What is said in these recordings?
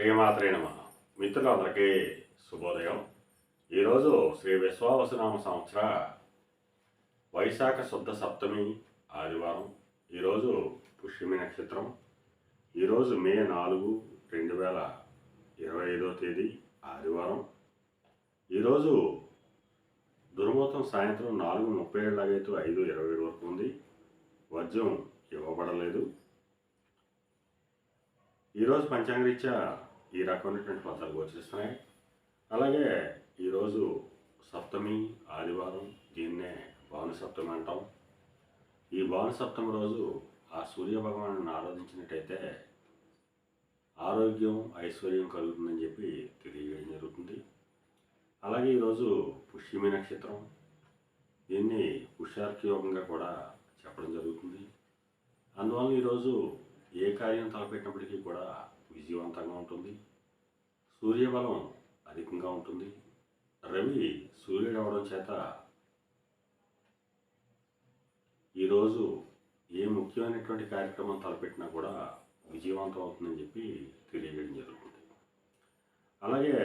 శ్రీమాత్రే నమః. మిత్రులందరికీ శుభోదయం. ఈరోజు శ్రీ విశ్వావసునామ సంవత్సర వైశాఖ శుద్ధ సప్తమి ఆదివారం. ఈరోజు పుష్యమి నక్షత్రం. ఈరోజు మే 4, 2025 తేదీ ఆదివారం. ఈరోజు దుర్ముహూర్తం సాయంత్రం 4:37 లాగైతే 5:27 వరకు ఉంది. వర్జ్యం ఇవ్వబడలేదు. ఈరోజు పంచాంగరీత్యా ఈ రకమైనటువంటి ఫలితాలు గోచరిస్తున్నాయి. అలాగే ఈరోజు సప్తమి ఆదివారం, దీన్నే భాను సప్తమి అంటాం. ఈ భాను సప్తమి రోజు ఆ సూర్య భగవాను ఆరాధించినట్టయితే ఆరోగ్యం, ఐశ్వర్యం కలుగుతుందని చెప్పి తెలియజేయడం జరుగుతుంది. అలాగే ఈరోజు పుష్యమి నక్షత్రం, దీన్ని పుష్యార్క యోగంగా కూడా చెప్పడం జరుగుతుంది. అందువల్ల ఈరోజు ఏ కార్యం తలపెట్టినప్పటికీ కూడా విజయవంతంగా ఉంటుంది. సూర్యబలం అధికంగా ఉంటుంది. రవి సూర్యుడు అవడం చేత ఈరోజు ఏ ముఖ్యమైనటువంటి కార్యక్రమం తలపెట్టినా కూడా విజయవంతం అవుతుందని చెప్పి తెలియజేయడం జరుగుతుంది. అలాగే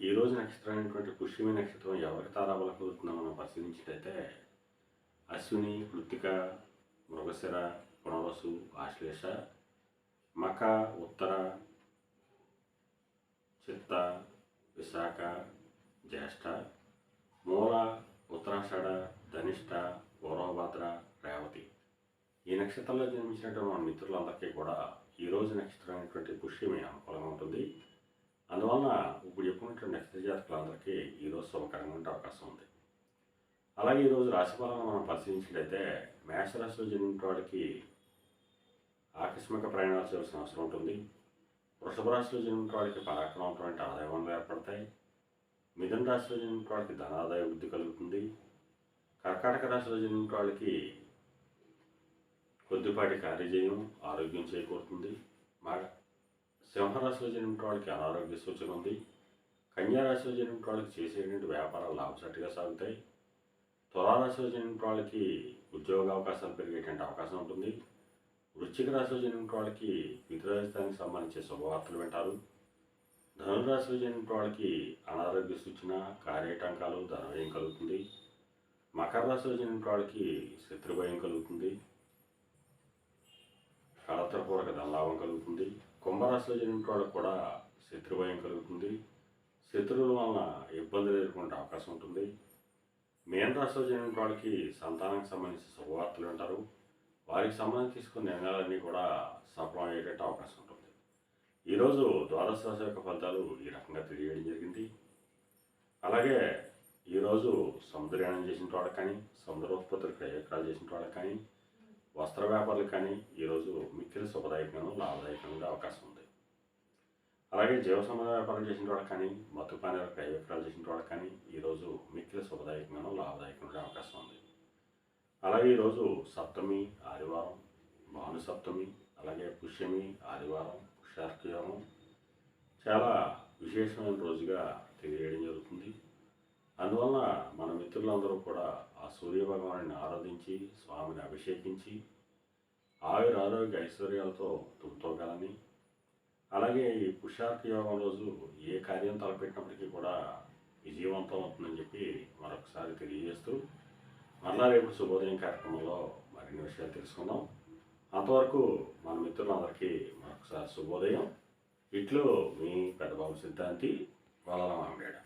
ఈరోజు నక్షత్రమైనటువంటి పుష్యమి నక్షత్రం ఎవరికి తారాబలం కుదురుతుందో మనం పరిశీలించినట్లయితే అశ్విని, కృత్తిక, మృగశిర, పునర్వసు, ఆశ్లేష, మఖ, ఉత్తర, చిత్త, విశాఖ, జ్యేష్ఠ, మూల, ఉత్తరాషాఢ, ధనిష్ట, పూర్వభద్ర, రేవతి. ఈ నక్షత్రంలో జన్మించినటువంటి మన మిత్రులందరికీ కూడా ఈరోజు నక్షత్రమైనటువంటి పుష్యమి అనుకూలంగా ఉంటుంది. అందువలన ఇప్పుడు చెప్పుకున్నటువంటి నక్షత్ర జాతకులందరికీ ఈరోజు శుభకరంగా ఉండే అవకాశం ఉంది. అలాగే ఈరోజు రాశిఫలాలను మనం పరిశీలించినట్లయితే మేషరాశిలో జన్మించిన వాడికి ఆకస్మిక ప్రయాణాలు చేయాల్సిన అవసరం ఉంటుంది. వృషభ రాశిలో జన్మించిన వాడికి పరాక్రమమైనటువంటి ఆదాయ వనరులు ఏర్పడతాయి. మిథున రాశిలో జన్మించిన వాడికి ధనాదాయ వృద్ధి కలుగుతుంది. కర్కాటక రాశిలో జన్మించిన వాడికి కొద్దిపాటి కార్యజయం, ఆరోగ్యం చేకూరుతుంది. సింహరాశిలో జన్మించిన వాడికి అనారోగ్య సూచన ఉంది. కన్యారాశిలో జన్మించిన వాడికి చేసేటువంటి వ్యాపారాలు లాభసాటిగా సాగుతాయి. తులారాశిలో జన్మించిన వాళ్ళకి ఉద్యోగ అవకాశాలు పెరిగేటువంటి అవకాశం ఉంటుంది. వృశ్చిక రాశిలో జన్మించిన వాళ్ళకి పితృరాజధానికి సంబంధించి శుభవార్తలు వింటారు. ధనురాశిలో జన్మించిన వాళ్ళకి అనారోగ్య సూచన, కార్యటంకాలు, ధనవ్యయం కలుగుతుంది. మకర రాశిలో జన్మించిన వాళ్ళకి శత్రుభయం కలుగుతుంది. కళత్రపూర్వక ధనలాభం కలుగుతుంది. కుంభరాశిలో జన్మించిన వాళ్ళకి కూడా శత్రుభయం కలుగుతుంది. శత్రువుల వలన ఇబ్బందులు ఎదుర్కొనే అవకాశం ఉంటుంది. మీన రాశిలో జన్మించిన వాళ్ళకి సంతానానికి సంబంధించి శుభవార్తలు వింటారు. వారికి సంబంధించి తీసుకున్న నిర్ణయాలన్నీ కూడా సఫలం అయ్యేటట్టు అవకాశం ఉంటుంది. ఈరోజు ద్వాదశ రాశి యొక్క ఫలితాలు ఈ రకంగా తెలియజేయడం జరిగింది. అలాగే ఈరోజు సముద్రయానం చేసిన వాళ్ళకి కానీ, సముద్రోత్పత్తులు క్రయవిక్రయాలు చేసిన వాళ్ళకి కానీ, వస్త్ర వ్యాపారులకు కానీ ఈరోజు మిక్కిలి శుభదాయకంగా, లాభదాయకంగా అవకాశం ఉంది. అలాగే జీవ సంబంధ వ్యాపారం చేసిన వాళ్ళకి కానీ, మత్తుపానీయాల క్రయవిక్రయాలు చేసిన వాళ్ళకి కానీ ఈరోజు మిక్కిలి శుభదాయకంగా, లాభదాయకంగా అవకాశం ఉంది. అలాగే ఈరోజు సప్తమి ఆదివారం, భాను సప్తమి, అలాగే పుష్యమి ఆదివారం, పుష్యార్క యోగం చాలా విశేషమైన రోజుగా తెలియజేయడం జరుగుతుంది. అందువలన మన మిత్రులందరూ కూడా ఆ సూర్య భగవాన్ని ఆరాధించి, స్వామిని అభిషేకించి ఆయుర ఆరోగ్య ఐశ్వర్యాలతో తుడుతోగాలని, అలాగే ఈ పుష్యార్క యోగం రోజు ఏ కార్యం తలపెట్టినప్పటికీ కూడా విజయవంతం అవుతుందని చెప్పి మరొకసారి తెలియజేస్తూ మరలా రేపు శుభోదయం కార్యక్రమంలో మరిన్ని విషయాలు తెలుసుకుందాం. అంతవరకు మన మిత్రులందరికీ మరొకసారి శుభోదయం. ఇట్లు మీ పెద్దబాబు సిద్ధాంతి వలల మామిడాడ.